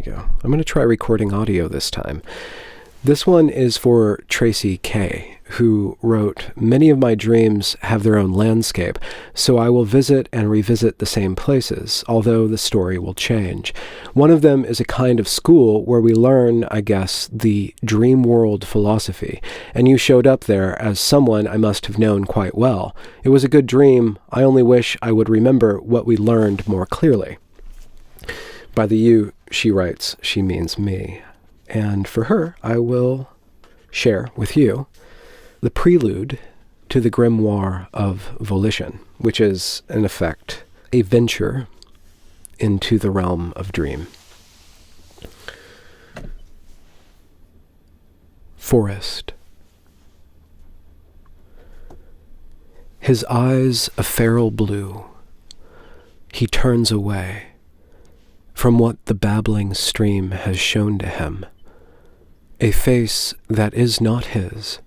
go. I'm going to try recording audio this time. This one is for Tracy K., who wrote, "Many of my dreams have their own landscape, so I will visit and revisit the same places, although the story will change. One of them is a kind of school where we learn, I guess, the dream world philosophy, and you showed up there as someone I must have known quite well. It was a good dream. I only wish I would remember what we learned more clearly." By the you, she writes, she means me. And for her, I will share with you the prelude to the Grimoire of Volition, which is, in effect, a venture into the realm of dream. Forest. His eyes a feral blue, he turns away from what the babbling stream has shown to him. A face that is not his,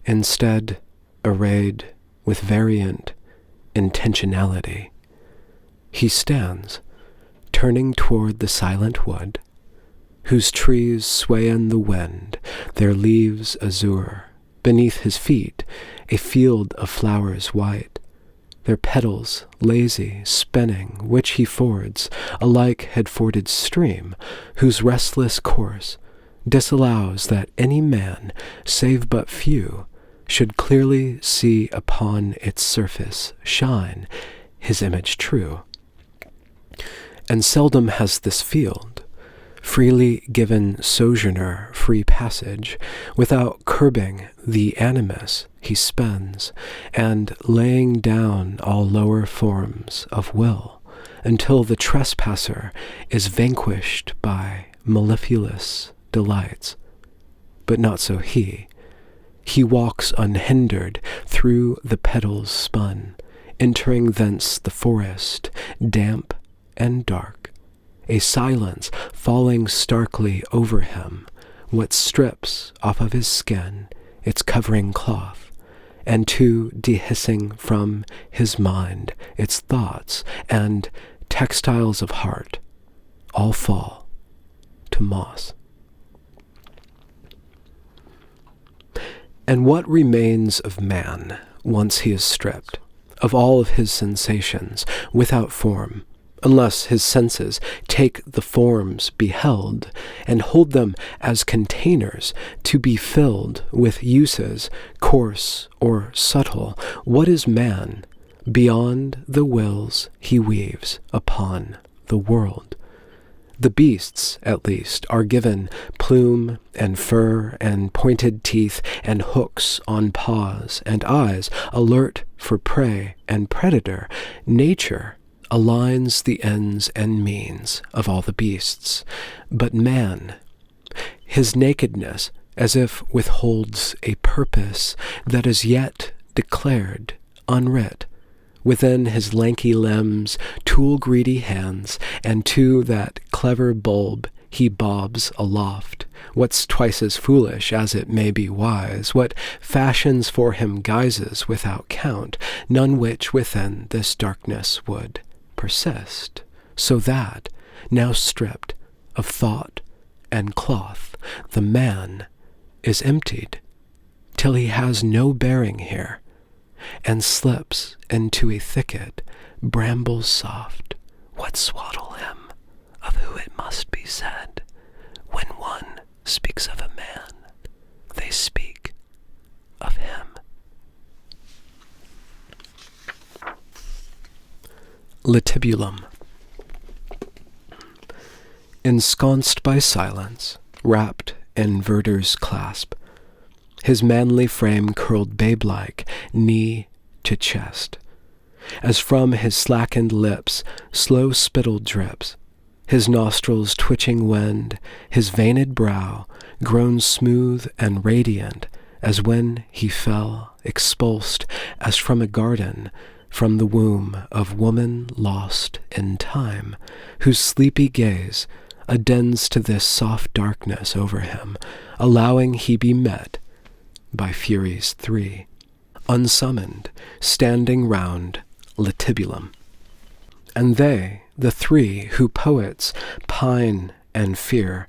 instead arrayed with variant intentionality. He stands, turning toward the silent wood, whose trees sway in the wind, their leaves azure. Beneath his feet, a field of flowers white, their petals lazy, spinning, which he fords, a like-had forded stream, whose restless course disallows that any man, save but few, should clearly see upon its surface shine his image true. And seldom has this field, freely given sojourner free passage, without curbing the animus he spends, and laying down all lower forms of will, until the trespasser is vanquished by mellifluous delights. But not so he. He walks unhindered through the petals spun, entering thence the forest, damp and dark, a silence falling starkly over him, what strips off of his skin its covering cloth, and to dehissing from his mind its thoughts and textiles of heart, all fall to moss. And what remains of man once he is stripped of all of his sensations without form, unless his senses take the forms beheld and hold them as containers to be filled with uses, coarse or subtle? What is man beyond the wills he weaves upon the world? The beasts, at least, are given plume and fur and pointed teeth and hooks on paws and eyes, alert for prey and predator. Nature aligns the ends and means of all the beasts. But man, his nakedness as if withholds a purpose that is yet declared unwrit within his lanky limbs, tool-greedy hands, and to that clever bulb he bobs aloft. What's twice as foolish as it may be wise, what fashions for him guises without count, none which within this darkness would persist, so that, now stripped of thought and cloth, the man is emptied, till he has no bearing here, and slips into a thicket, brambles soft. What swaddle him, of who it must be said, when one speaks of a man, they speak of him. Litibulum. Ensconced by silence, wrapped in verdur's clasp, his manly frame curled babe-like, knee to chest, as from his slackened lips slow spittle drips, his nostrils twitching wind, his veined brow grown smooth and radiant, as when he fell, expulsed as from a garden, from the womb of woman lost in time, whose sleepy gaze addends to this soft darkness over him, allowing he be met by furies three, unsummoned, standing round Litibulum. And they, the three who poets pine and fear,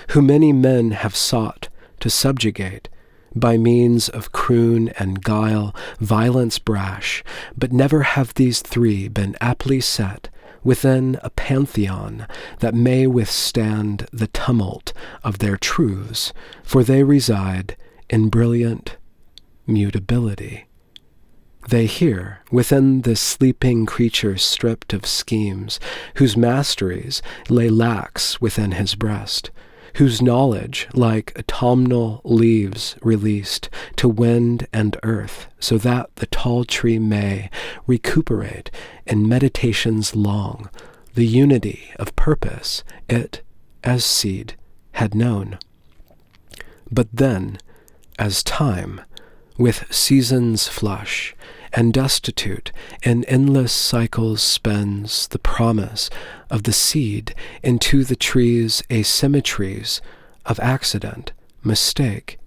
who many men have sought to subjugate, by means of croon and guile, violence brash, but never have these three been aptly set within a pantheon that may withstand the tumult of their truths, for they reside in brilliant mutability. They hear within this sleeping creature stripped of schemes, whose masteries lay lax within his breast, whose knowledge, like autumnal leaves released to wind and earth, so that the tall tree may recuperate in meditations long the unity of purpose it, as seed, had known. But then, as time, with seasons flush, and destitute in endless cycles spends the promise of the seed into the tree's asymmetries of accident, mistake,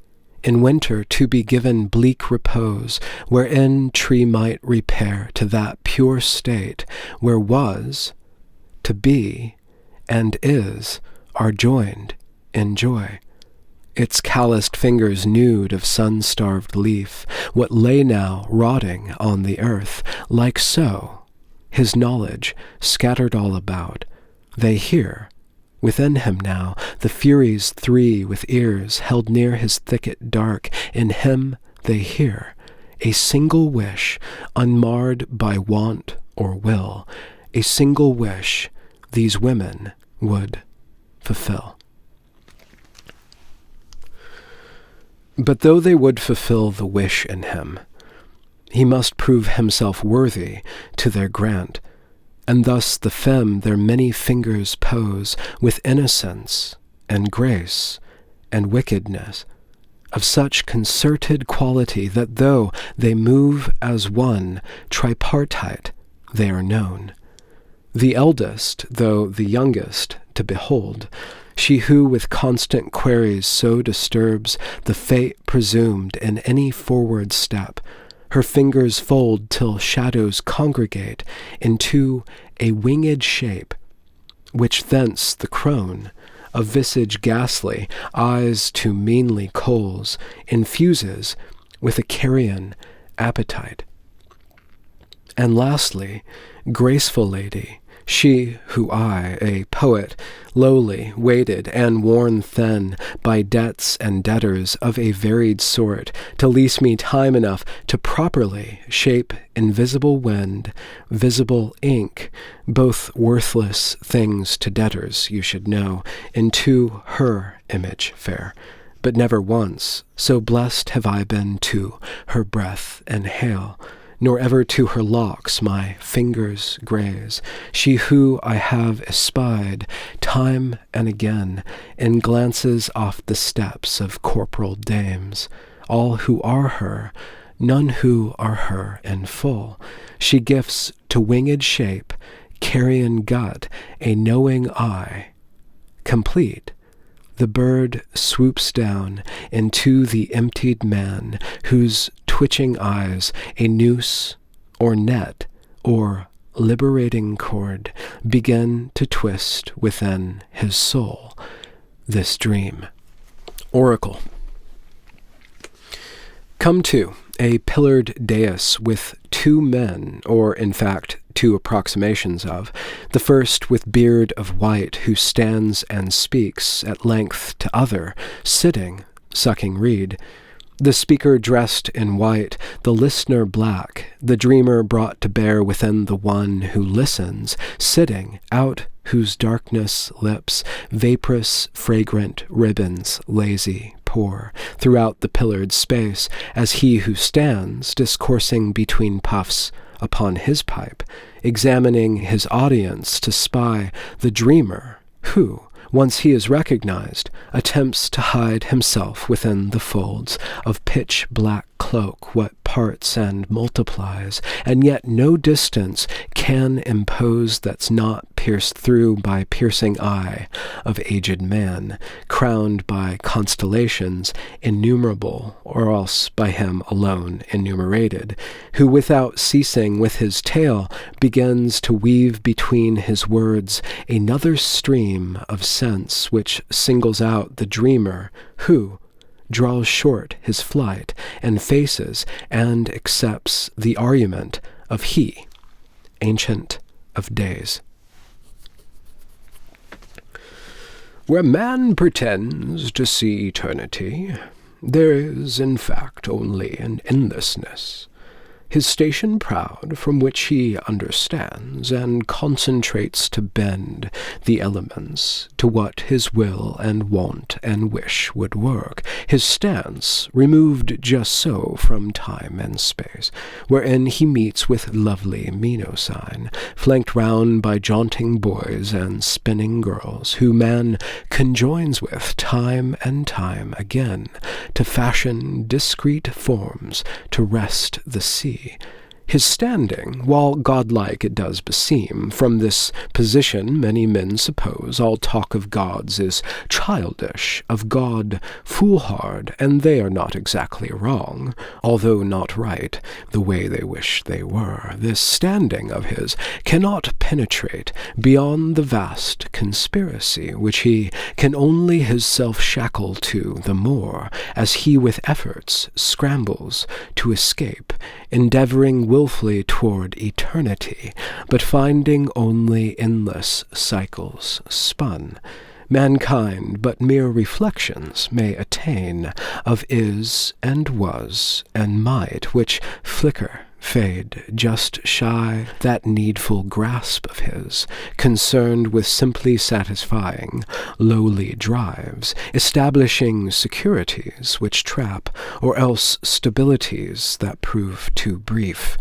in winter to be given bleak repose, wherein tree might repair to that pure state where was, to be, and is are joined in joy. Its calloused fingers nude of sun-starved leaf, what lay now rotting on the earth, like so, his knowledge scattered all about. They hear, within him now, the furies three with ears held near his thicket dark. In him they hear a single wish, unmarred by want or will, a single wish these women would fulfill. But though they would fulfill the wish in him, he must prove himself worthy to their grant, and thus the femme their many fingers pose with innocence and grace and wickedness, of such concerted quality that though they move as one, tripartite they are known. The eldest, though the youngest, to behold, she who with constant queries so disturbs the fate presumed in any forward step, her fingers fold till shadows congregate into a winged shape, which thence the crone, of visage ghastly, eyes to meanly coals, infuses with a carrion appetite. And lastly, graceful lady, she who I, a poet, lowly, weighted, and worn thin by debts and debtors of a varied sort, to lease me time enough to properly shape invisible wind, visible ink, both worthless things to debtors, you should know, into her image fair. But never once so blessed have I been to her breath and hail, nor ever to her locks my fingers graze, she who I have espied time and again in glances off the steps of corporal dames, all who are her, none who are her in full. She gifts to winged shape, carrion gut, a knowing eye, complete. The bird swoops down into the emptied man, whose twitching eyes a noose or net or liberating cord begin to twist within his soul this dream. Oracle. Come to a pillared dais with two men, or in fact two approximations of, the first with beard of white, who stands and speaks at length to other, sitting, sucking reed. The speaker dressed in white, the listener black, the dreamer brought to bear within the one who listens, sitting, out whose darkness lips vaporous fragrant ribbons lazy pour throughout the pillared space, as he who stands discoursing between puffs upon his pipe, examining his audience to spy the dreamer who, once he is recognized, attempts to hide himself within the folds of pitch-black cloak what parts and multiplies, and yet no distance can impose that's not pierced through by piercing eye of aged man, crowned by constellations innumerable, or else by him alone enumerated, who without ceasing with his tale begins to weave between his words another stream of sense which singles out the dreamer who draws short his flight and faces and accepts the argument of he, ancient of days. Where man pretends to see eternity, there is, in fact, only an endlessness. His station proud, from which he understands and concentrates to bend the elements to what his will and want and wish would work, his stance removed just so from time and space, wherein he meets with lovely Menocine, flanked round by jaunting boys and spinning girls, who man conjoins with time and time again, to fashion discreet forms to rest the sea. His standing, while godlike it does beseem, from this position many men suppose all talk of gods is childish, of God foolhard, and they are not exactly wrong, although not right the way they wish they were. This standing of his cannot penetrate beyond the vast conspiracy, which he can only his self shackle to the more, as he with efforts scrambles to escape, endeavoring willfully toward eternity, but finding only endless cycles spun. Mankind but mere reflections may attain of is and was and might, which flicker, fade, just shy that needful grasp of his, concerned with simply satisfying lowly drives, establishing securities which trap, or else stabilities that prove too brief.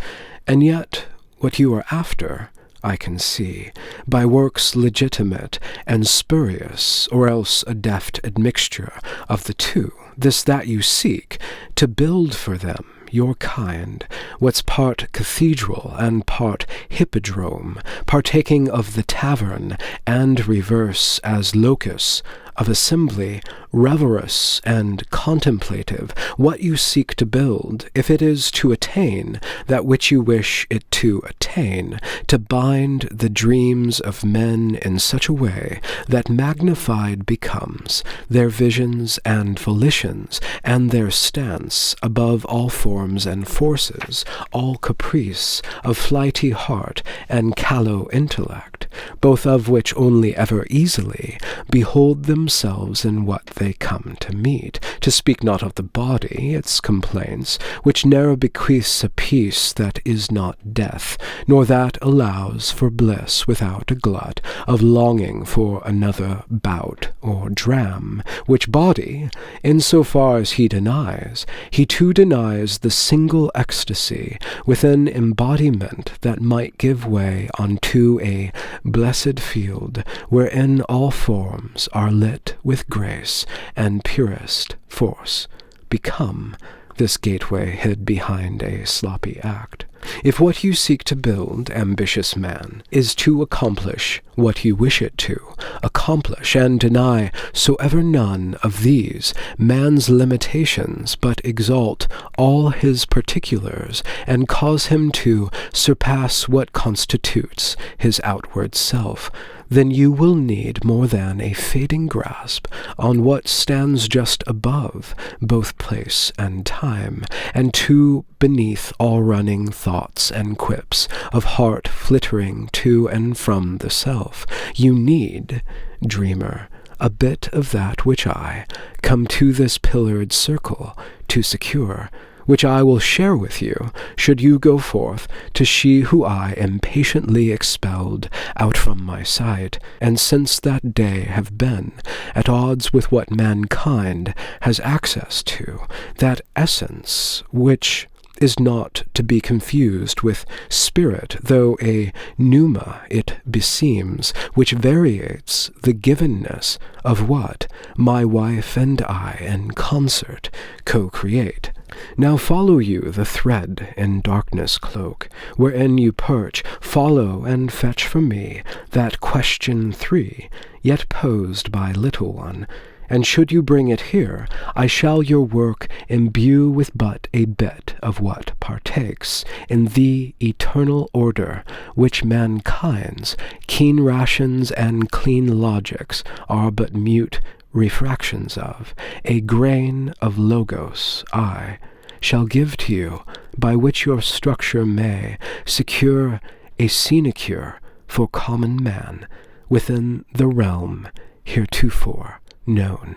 And yet what you are after, I can see, by works legitimate and spurious, or else a deft admixture of the two, this that you seek, to build for them your kind, what's part cathedral and part hippodrome, partaking of the tavern and reverse as locus of assembly, reverous and contemplative, what you seek to build, if it is to attain that which you wish it to attain, to bind the dreams of men in such a way that magnified becomes their visions and volitions, and their stance above all forms and forces, all caprice of flighty heart and callow intellect, both of which only ever easily behold themselves in what they come to meet, to speak not of the body, its complaints, which ne'er bequeaths a peace that is not death, nor that allows for bliss without a glut of longing for another bout or dram, which body, in so far as he denies, he too denies the single ecstasy within embodiment that might give way unto a blessed field, wherein all forms are lit with grace and purest force, become this gateway hid behind a sloppy act. If what you seek to build, ambitious man, is to accomplish what you wish it to accomplish, and deny so ever none of these man's limitations, but exalt all his particulars, and cause him to surpass what constitutes his outward self, then you will need more than a fading grasp on what stands just above both place and time, and to beneath all running thoughts and quips of heart flittering to and from the self. You need, dreamer, a bit of that which I come to this pillared circle to secure, which I will share with you, should you go forth to she who I impatiently expelled out from my sight, and since that day have been at odds with what mankind has access to, that essence which is not to be confused with spirit, though a pneuma it beseems, which variates the givenness of what my wife and I in concert co-create Now follow you the thread in darkness cloak, wherein you perch, follow and fetch from me that question 3, yet posed by little one, and should you bring it here, I shall your work imbue with but a bit of what partakes in the eternal order which mankind's keen rations and clean logics are but mute refractions of. A grain of logos I shall give to you, by which your structure may secure a sinecure for common man within the realm heretofore known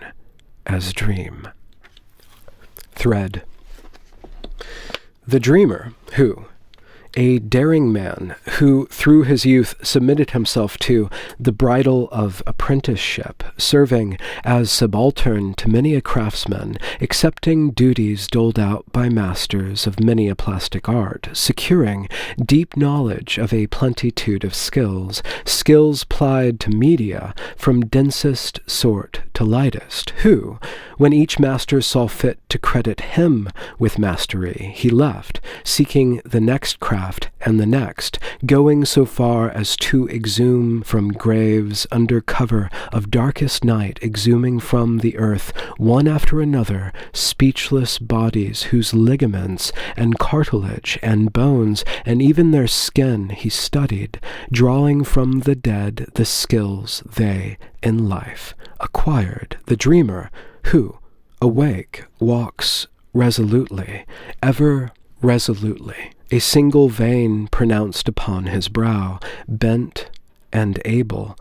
as dream. Thread. The dreamer, who, a daring man who through his youth submitted himself to the bridle of apprenticeship, serving as subaltern to many a craftsman, accepting duties doled out by masters of many a plastic art, securing deep knowledge of a plentitude of skills plied to media from densest sort to lightest, who, when each master saw fit to credit him with mastery, he left, seeking the next craft and the next, going so far as to exhume from graves under cover of darkest night, exhuming from the earth, one after another, speechless bodies whose ligaments and cartilage and bones and even their skin he studied, drawing from the dead the skills they in life acquired. The dreamer who, awake, walks resolutely, ever resolutely, a single vein pronounced upon his brow, bent and able,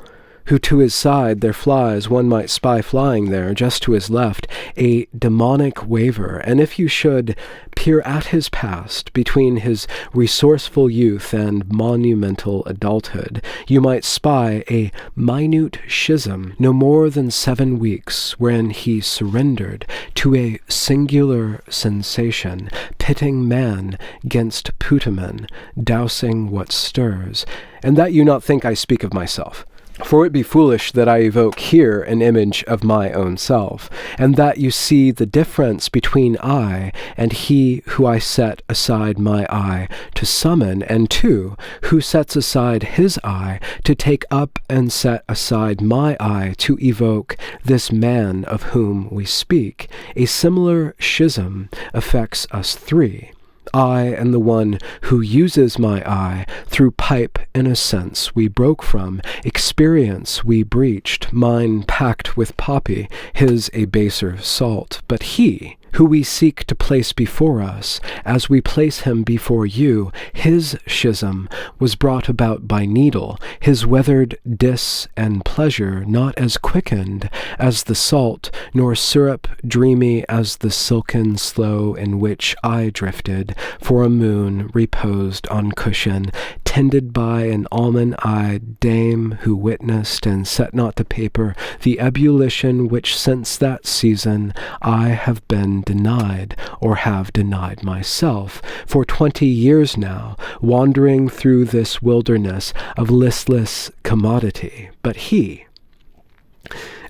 who to his side there flies, one might spy flying there, just to his left, a demonic waver, and if you should peer at his past, between his resourceful youth and monumental adulthood, you might spy a minute schism, no more than 7 weeks, wherein he surrendered to a singular sensation, pitting man 'gainst putamen, dousing what stirs, and that you not think I speak of myself. For it be foolish that I evoke here an image of my own self, and that you see the difference between I and he who I set aside my eye to summon, and two, who sets aside his eye to take up and set aside my eye to evoke this man of whom we speak. A similar schism affects us three. I and the one who uses my eye, through pipe innocence we broke from, experience we breached, mine packed with poppy, his a baser salt. But he, who we seek to place before us, as we place him before you, his schism was brought about by needle, his weathered dis and pleasure not as quickened as the salt, nor syrup dreamy as the silken sloe in which I drifted, for a moon reposed on cushion, tended by an almond-eyed dame who witnessed and set not to paper the ebullition which since that season I have been denied, or have denied myself, for 20 years now, wandering through this wilderness of listless commodity. But he,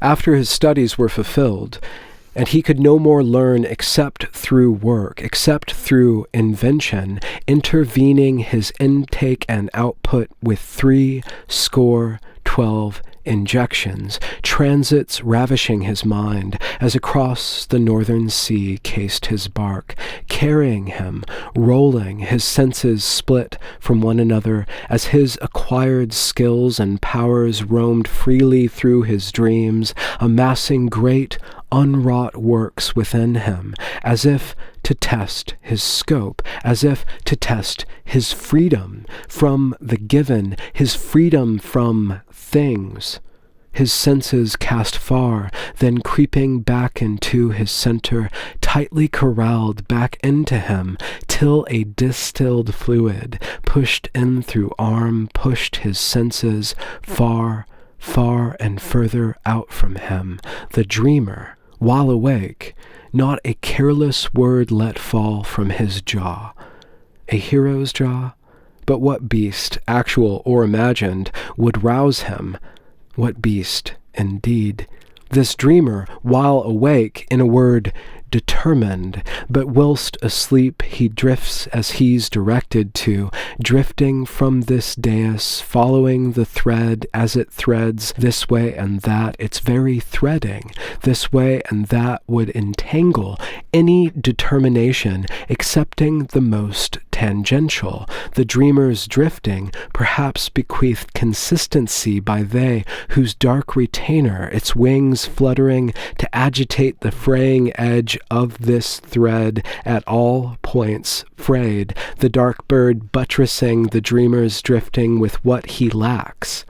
after his studies were fulfilled, and he could no more learn except through work, except through invention, intervening his intake and output with 312 injections, transits ravishing his mind, as across the northern sea cased his bark, carrying him, rolling, his senses split from one another, as his acquired skills and powers roamed freely through his dreams, amassing great unwrought works within him, as if to test his scope, as if to test his freedom from the given, his freedom from things. His senses cast far, then creeping back into his center, tightly corralled back into him, till a distilled fluid, pushed in through arm, pushed his senses far, far and further out from him. The dreamer, while awake, not a careless word let fall from his jaw. A hero's jaw? But what beast, actual or imagined, would rouse him? What beast, indeed? This dreamer, while awake, in a word, determined, but whilst asleep he drifts as he's directed to, drifting from this dais, following the thread as it threads this way and that. Its very threading this way and that would entangle any determination excepting the most tangential. The dreamer's drifting perhaps bequeathed consistency by they whose dark retainer, its wings fluttering to agitate the fraying edge of this thread at all points frayed, the dark bird buttressing the dreamer's drifting with what he lacks.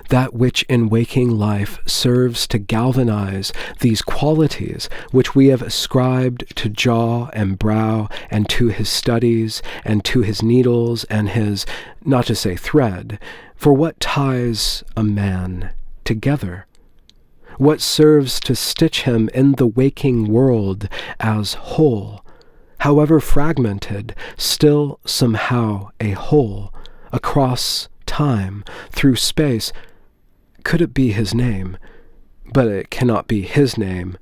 That which in waking life serves to galvanize these qualities which we have ascribed to jaw and brow and to his studies and to his needles and his, not to say thread, for what ties a man together? What serves to stitch him in the waking world as whole, however fragmented, still somehow a whole, across time, through space? Could it be his name? But it cannot be his name,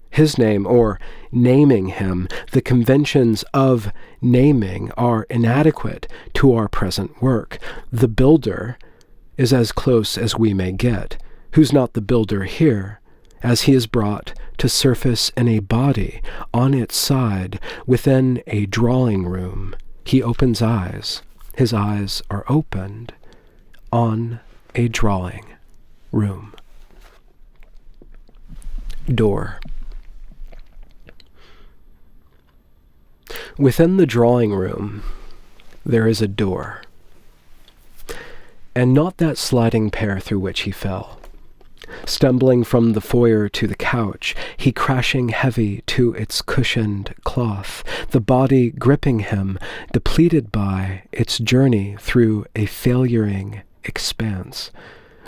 or naming him. The conventions of naming are inadequate to our present work. The builder is as close as we may get. Who's not the builder here? As he is brought to surface in a body on its side within a drawing room, he opens eyes. His eyes are opened on a drawing room. Door. Within the drawing room, there is a door, and not that sliding pair through which he fell. Stumbling from the foyer to the couch, he crashing heavy to its cushioned cloth, the body gripping him, depleted by its journey through a failuring expanse,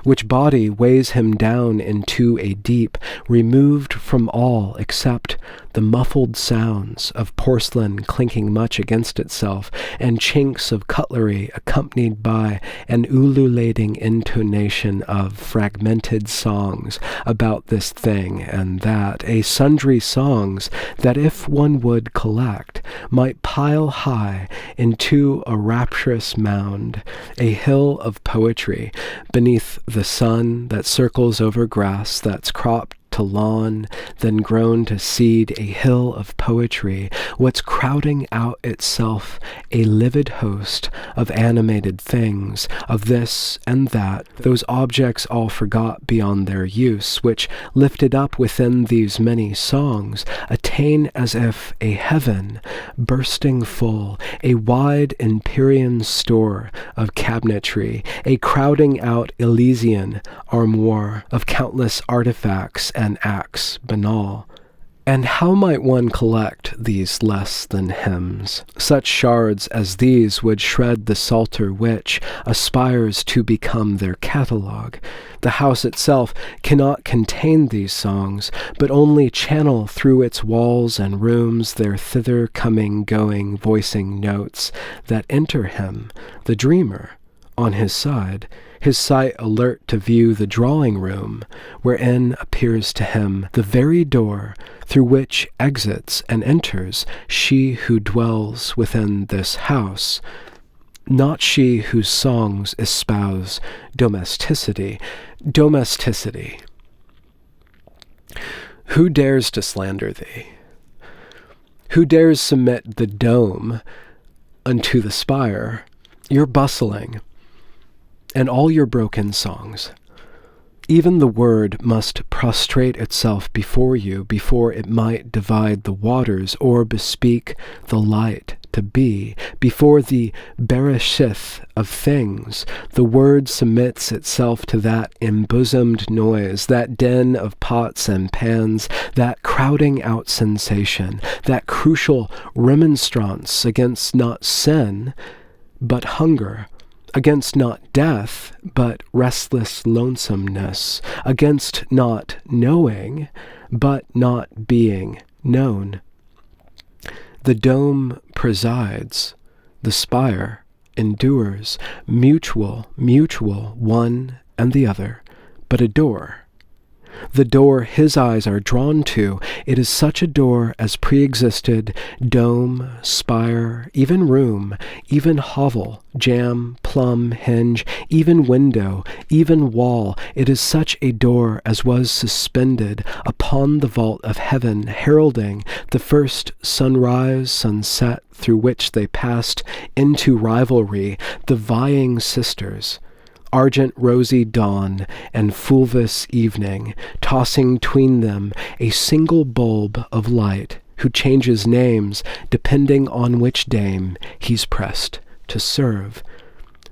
which body weighs him down into a deep, removed from all except the muffled sounds of porcelain clinking much against itself, and chinks of cutlery accompanied by an ululating intonation of fragmented songs about this thing and that, a sundry songs that if one would collect, might pile high into a rapturous mound, a hill of poetry beneath the sun that circles over grass that's cropped to lawn, then grown to seed, a hill of poetry, what's crowding out itself a livid host of animated things, of this and that, those objects all forgot beyond their use, which, lifted up within these many songs, attain as if a heaven, bursting full, a wide empyrean store of cabinetry, a crowding out Elysian armoire of countless artifacts and acts banal. And how might one collect these less than hymns? Such shards as these would shred the psalter which aspires to become their catalogue. The house itself cannot contain these songs, but only channel through its walls and rooms their thither coming, going, voicing notes that enter him, the dreamer, on his sight alert to view the drawing room, wherein appears to him the very door through which exits and enters she who dwells within this house, not she whose songs espouse domesticity. Who dares to slander thee? Who dares submit the dome unto the spire? You're bustling, and all your broken songs. Even the word must prostrate itself before you before it might divide the waters or bespeak the light to be. Before the bereshith of things, the word submits itself to that embosomed noise, that din of pots and pans, that crowding out sensation, that crucial remonstrance against not sin, but hunger, against not death, but restless lonesomeness, against not knowing, but not being known. The dome presides, the spire endures, mutual, one and the other, but a door. The door his eyes are drawn to, it is such a door as pre-existed dome, spire, even room, even hovel, jamb, plumb, hinge, even window, even wall. It is such a door as was suspended upon the vault of heaven, heralding the first sunrise, sunset, through which they passed into rivalry, the vying sisters. Argent rosy dawn and fulvous evening, tossing 'tween them a single bulb of light, who changes names depending on which dame he's pressed to serve.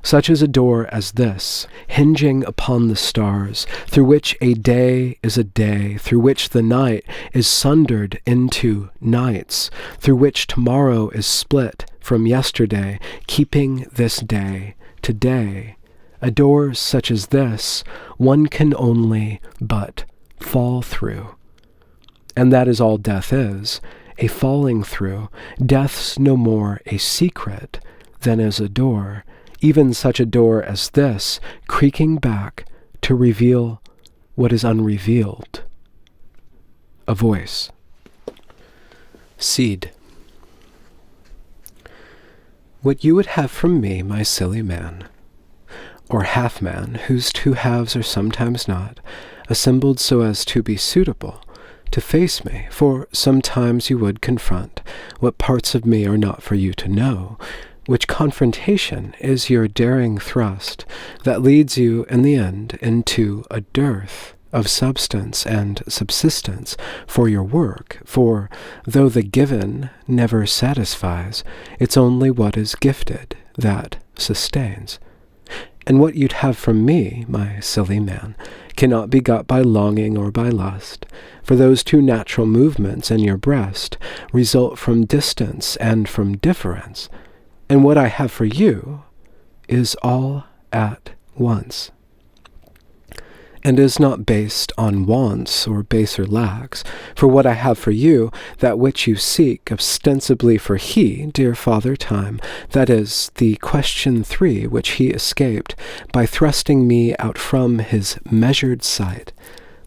Such is a door as this, hinging upon the stars, through which a day is a day, through which the night is sundered into nights, through which tomorrow is split from yesterday, keeping this day today. A door such as this, one can only but fall through. And that is all death is, a falling through. Death's no more a secret than is a door, even such a door as this, creaking back to reveal what is unrevealed. A voice. Seed. What you would have from me, my silly man, or half-man, whose two halves are sometimes not, assembled so as to be suitable to face me, for sometimes you would confront what parts of me are not for you to know, which confrontation is your daring thrust that leads you in the end into a dearth of substance and subsistence for your work, for though the given never satisfies, it's only what is gifted that sustains. And what you'd have from me, my silly man, cannot be got by longing or by lust, for those two natural movements in your breast result from distance and from difference, and what I have for you is all at once, and is not based on wants or baser lacks. For what I have for you, that which you seek ostensibly for he, dear Father Time, that is the question 3 which he escaped by thrusting me out from his measured sight,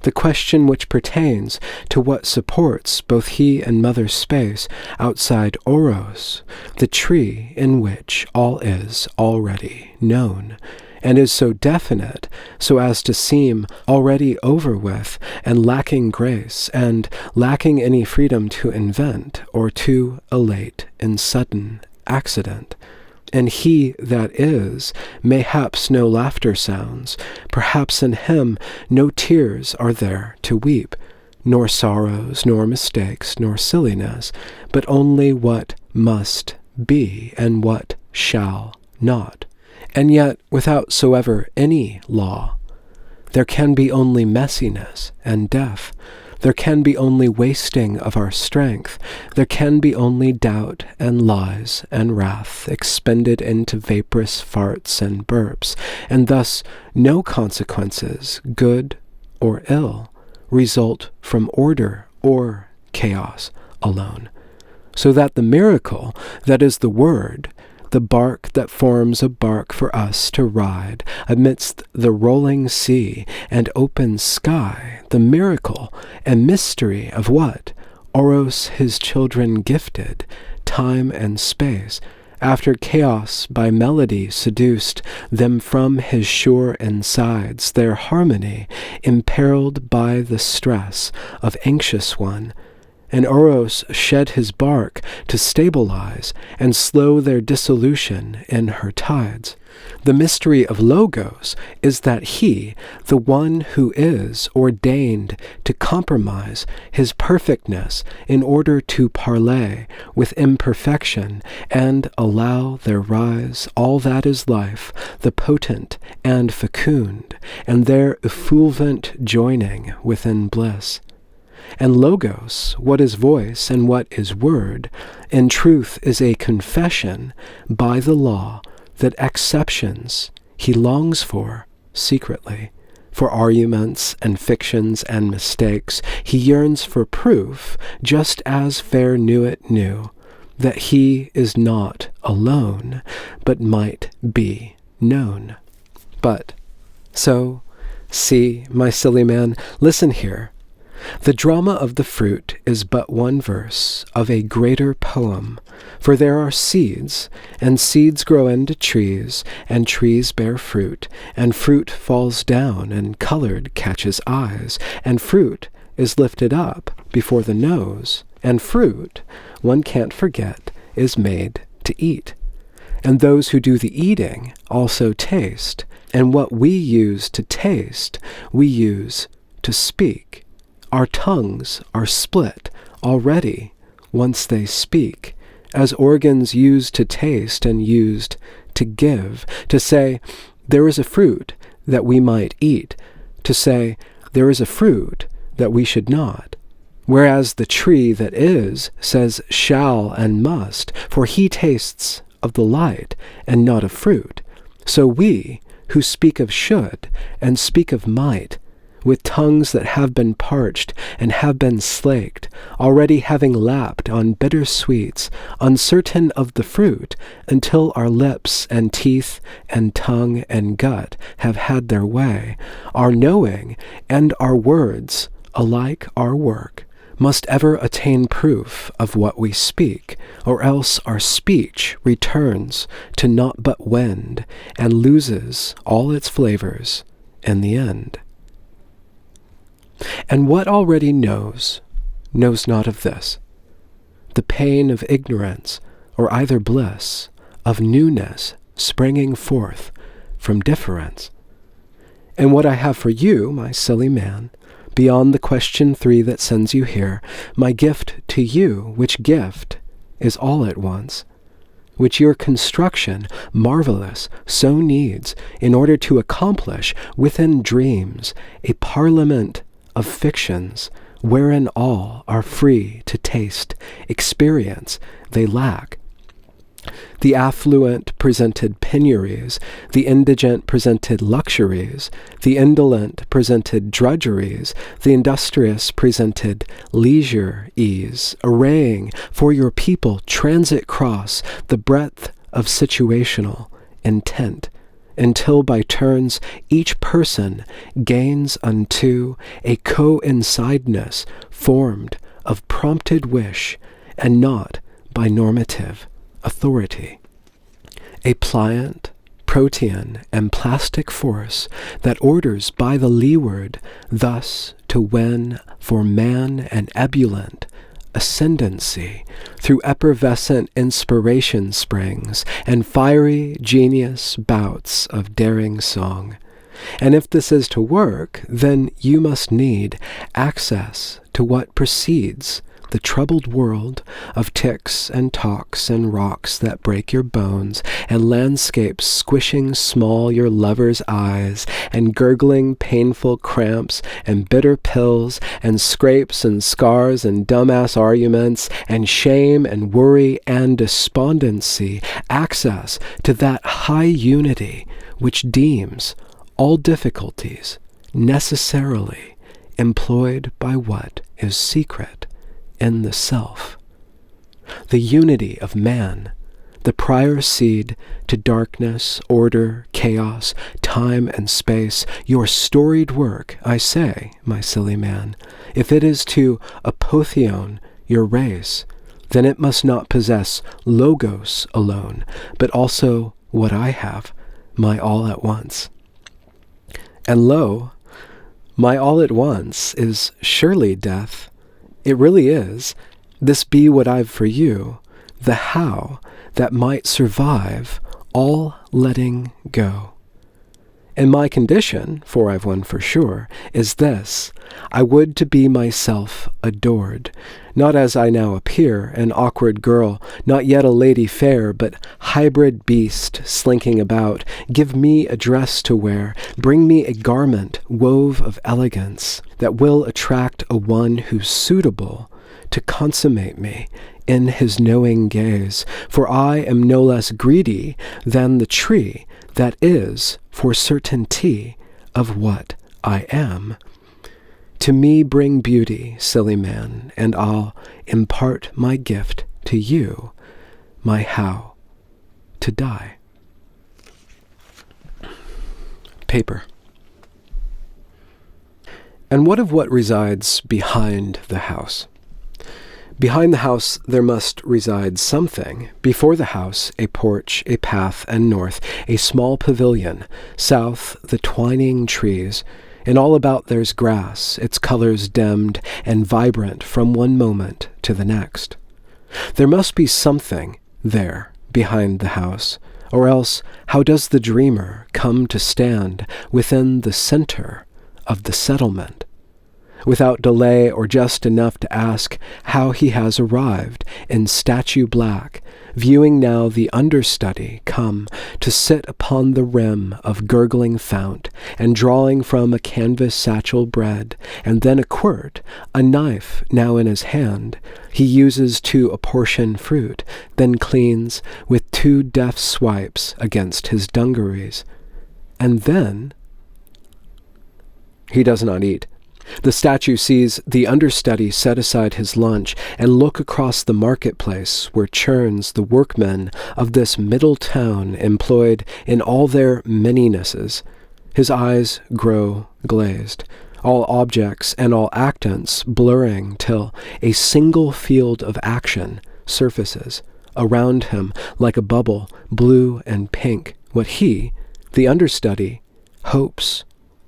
the question which pertains to what supports both he and mother space outside Oros, the tree in which all is already known, and is so definite so as to seem already over with and lacking grace and lacking any freedom to invent or to elate in sudden accident. And he that is, mayhaps no laughter sounds, perhaps in him no tears are there to weep, nor sorrows, nor mistakes, nor silliness, but only what must be and what shall not. And yet, without soever any law, there can be only messiness and death. There can be only wasting of our strength. There can be only doubt and lies and wrath expended into vaporous farts and burps, and thus no consequences, good or ill, result from order or chaos alone. So that the miracle that is the word, the bark that forms a bark for us to ride amidst the rolling sea and open sky, the miracle and mystery of what Oros his children gifted, time and space, after chaos by melody seduced them from his sure insides, their harmony imperiled by the stress of anxious one, and Oros shed his bark to stabilize and slow their dissolution in her tides. The mystery of Logos is that he, the one who is ordained to compromise his perfectness in order to parley with imperfection and allow there rise all that is life, the potent and fecund, and their effulgent joining within bliss. And Logos, what is voice and what is word, in truth is a confession by the law that exceptions he longs for secretly. For arguments and fictions and mistakes he yearns for proof, just as fair Nuit knew that he is not alone, but might be known. But so See, my silly man, listen here. The drama of the fruit is but one verse of a greater poem, for there are seeds, and seeds grow into trees, and trees bear fruit, and fruit falls down, and colored catches eyes, and fruit is lifted up before the nose, and fruit, one can't forget, is made to eat. And those who do the eating also taste, and what we use to taste, we use to speak. Our tongues are split already once they speak, as organs used to taste and used to give, to say, there is a fruit that we might eat, to say, there is a fruit that we should not. Whereas the tree that is says shall and must, for he tastes of the light and not of fruit. So we, who speak of should and speak of might, with tongues that have been parched and have been slaked, already having lapped on bitter sweets, uncertain of the fruit, until our lips and teeth and tongue and gut have had their way, our knowing and our words, alike our work, must ever attain proof of what we speak, or else our speech returns to naught but wind, and loses all its flavors in the end. And what already knows not of this, the pain of ignorance, or either bliss, of newness springing forth from difference. And what I have for you, my silly man, beyond the question 3 that sends you here, my gift to you, which gift is all at once, which your construction, marvelous, so needs, in order to accomplish within dreams a parliament of fictions, wherein all are free to taste, experience they lack. The affluent presented penuries, the indigent presented luxuries, the indolent presented drudgeries, the industrious presented leisure ease, arraying for your people transit cross the breadth of situational intent, until by turns each person gains unto a coincideness formed of prompted wish, and not by normative authority. A pliant, protean, and plastic force that orders by the leeward thus to win for man an ebullient ascendancy through effervescent inspiration springs and fiery genius bouts of daring song. And if this is to work, then you must need access to what precedes the troubled world of ticks and talks and rocks that break your bones, and landscapes squishing small your lover's eyes, and gurgling painful cramps, and bitter pills, and scrapes and scars and dumbass arguments, and shame and worry and despondency, access to that high unity which deems all difficulties necessarily employed by what is secret in the self. The unity of man, the prior seed to darkness, order, chaos, time and space, your storied work, I say, my silly man, if it is to apotheon your race, then it must not possess logos alone, but also what I have, my all at once. And lo, my all at once is surely death. It really is. This be what I've for you, the how that might survive all letting go. And my condition, for I've one for sure, is this: I would to be myself adored, not as I now appear, an awkward girl, not yet a lady fair, but hybrid beast slinking about. Give me a dress to wear, bring me a garment wove of elegance, that will attract a one who's suitable to consummate me in his knowing gaze. For I am no less greedy than the tree that is for certainty of what I am. To me bring beauty, silly man, and I'll impart my gift to you, my how to die. Paper. And what resides behind the house? Behind the house there must reside something. Before the house, a porch, a path, and north, a small pavilion. South, the twining trees. And all about there's grass, its colors dimmed and vibrant from one moment to the next. There must be something there behind the house, or else how does the dreamer come to stand within the center of the settlement? Without delay or just enough to ask how he has arrived in statue black, viewing now the understudy come to sit upon the rim of gurgling fount, and drawing from a canvas satchel bread, and then a quirt, a knife now in his hand, he uses to apportion fruit, then cleans with 2 deft swipes against his dungarees. And then he does not eat. The statue sees the understudy set aside his lunch and look across the marketplace where churns the workmen of this middle town employed in all their manynesses. His eyes grow glazed, all objects and all actants blurring till a single field of action surfaces around him like a bubble, blue and pink, what he, the understudy, hopes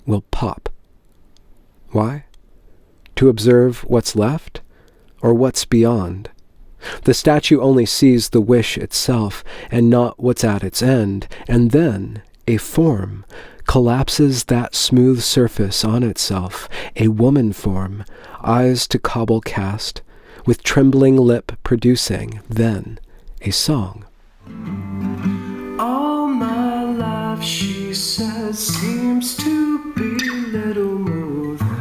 will pop. Why? To observe what's left, or what's beyond? The statue only sees the wish itself, and not what's at its end, and then a form collapses that smooth surface on itself, a woman form, eyes to cobble cast, with trembling lip producing, then a song. All my life, she says, seems to be little more than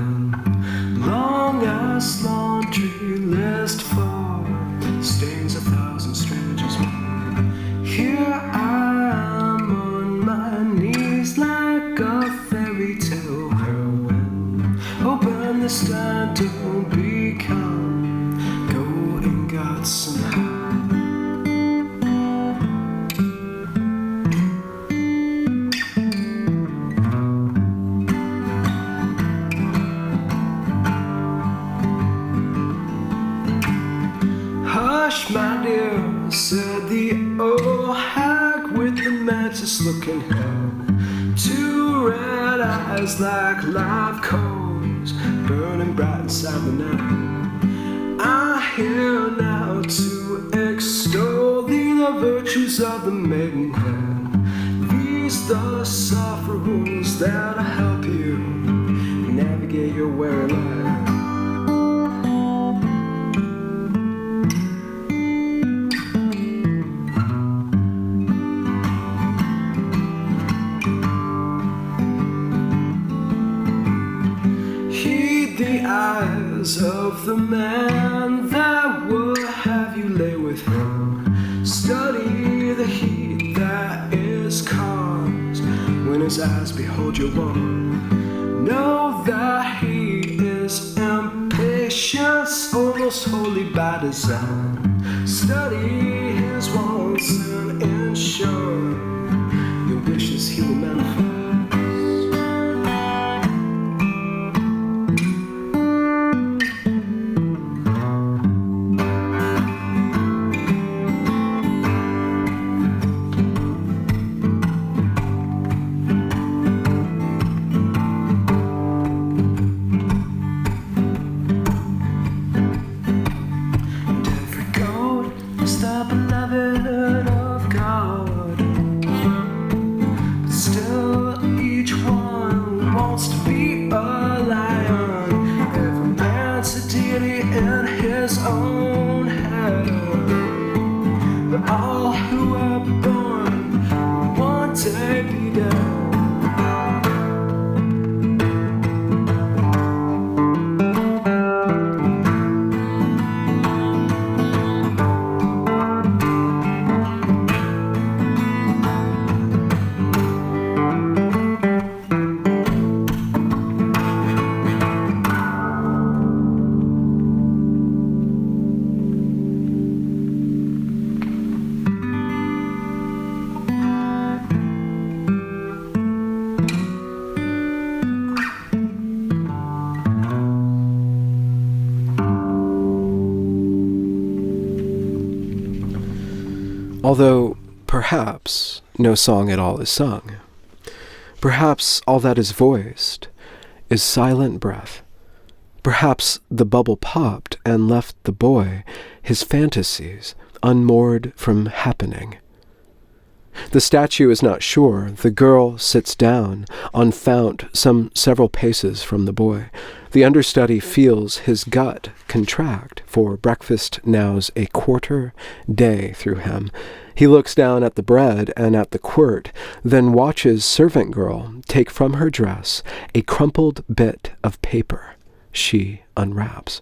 long-ass laundry list for stains 1,000 strangers more. Here I am on my knees like a fairy tale heroine, hoping this time don't become golden God somehow. My dear, said the old hag with the mantis-looking hair, 2 red eyes like live coals, burning bright inside the night. I'm here now to extol the virtues of the maidenhead. These the soft rules that'll help you navigate your weary life. Of the man that would have you lay with him, study the heat that is caused when his eyes behold your warm. Know that he is impatience, almost wholly by design. Study his wants and ensure your wishes he will manifest. Although, perhaps, no song at all is sung. Perhaps all that is voiced is silent breath. Perhaps the bubble popped and left the boy his fantasies unmoored from happening. The statue is not sure. The girl sits down on fount some several paces from the boy. The understudy feels his gut contract, for breakfast now's a quarter day through him. He looks down at the bread and at the quirt, then watches servant girl take from her dress a crumpled bit of paper. She unwraps.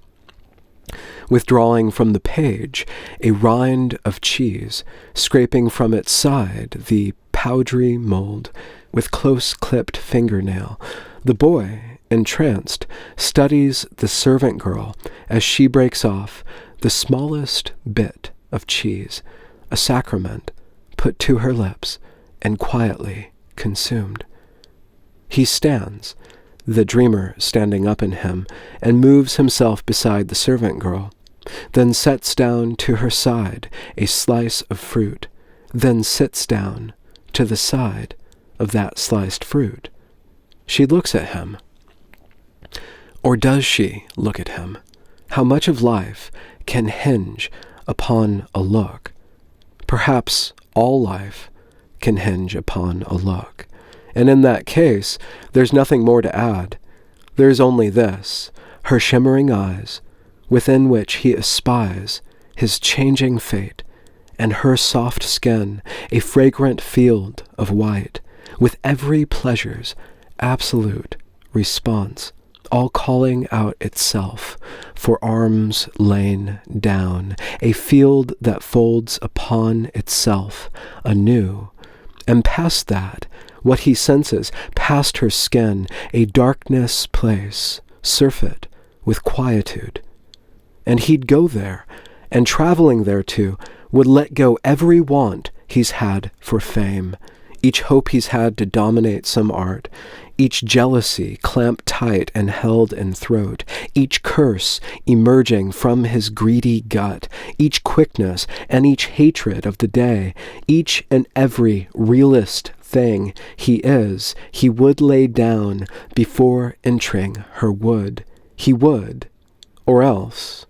Withdrawing from the page a rind of cheese, scraping from its side the powdery mold with close-clipped fingernail, the boy, entranced, studies the servant girl as she breaks off the smallest bit of cheese, a sacrament, put to her lips and quietly consumed. He stands, the dreamer standing up in him, and moves himself beside the servant girl, then sets down to her side a slice of fruit, then sits down to the side of that sliced fruit. She looks at him. Or does she look at him? How much of life can hinge upon a look? Perhaps all life can hinge upon a look. And in that case, there's nothing more to add. There's only this, her shimmering eyes, within which he espies his changing fate, and her soft skin, a fragrant field of white, with every pleasure's absolute response, all calling out itself for arms lain down, a field that folds upon itself anew, and past that, what he senses, past her skin, a darkness place, surfeit with quietude. And he'd go there, and traveling thereto, would let go every want he's had for fame, each hope he's had to dominate some art, each jealousy clamped tight and held in throat, each curse emerging from his greedy gut, each quickness and each hatred of the day, each and every realist thing he is, he would lay down before entering her wood. He would, or else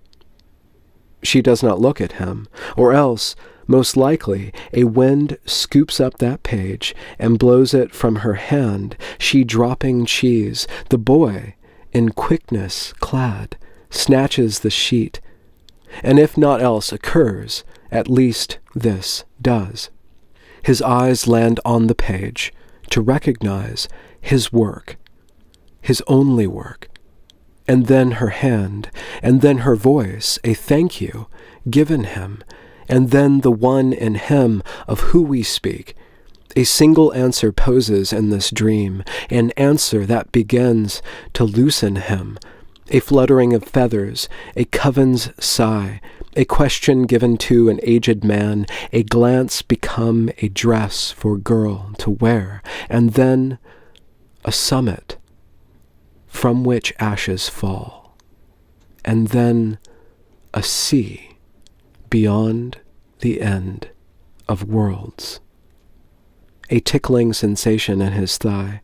she does not look at him, or else, most likely, a wind scoops up that page and blows it from her hand, she dropping cheese. The boy, in quickness clad, snatches the sheet, and if naught else occurs, at least this does. His eyes land on the page to recognize his work, his only work, and then her hand, and then her voice, a thank you given him, and then the one in him of who we speak. A single answer poses in this dream, an answer that begins to loosen him, a fluttering of feathers, a coven's sigh, a question given to an aged man, a glance become a dress for girl to wear, and then a summit from which ashes fall, and then a sea beyond the end of worlds. A tickling sensation in his thigh,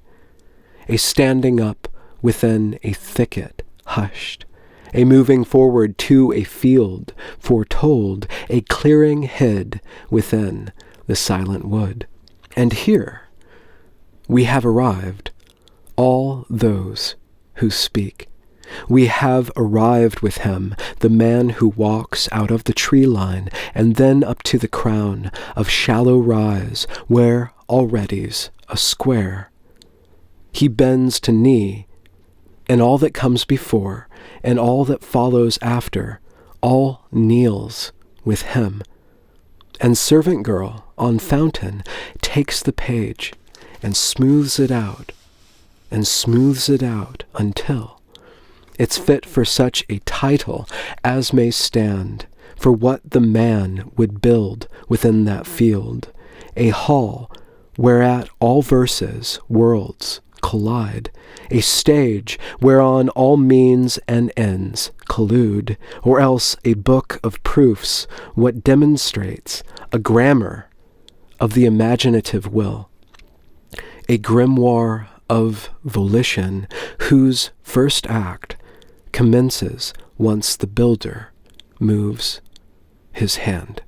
a standing up within a thicket hushed, a moving forward to a field foretold, a clearing hid within the silent wood. And here we have arrived, all those who speak. We have arrived with him, the man who walks out of the tree line and then up to the crown of shallow rise where already's a square. He bends to knee, and all that comes before and all that follows after, all kneels with him. And servant girl on fountain takes the page and smooths it out until it's fit for such a title as may stand for what the man would build within that field, a hall whereat all verses, worlds, collide, a stage whereon all means and ends collude, or else a book of proofs, what demonstrates a grammar of the imaginative will, a grimoire of volition whose first act commences once the builder moves his hand.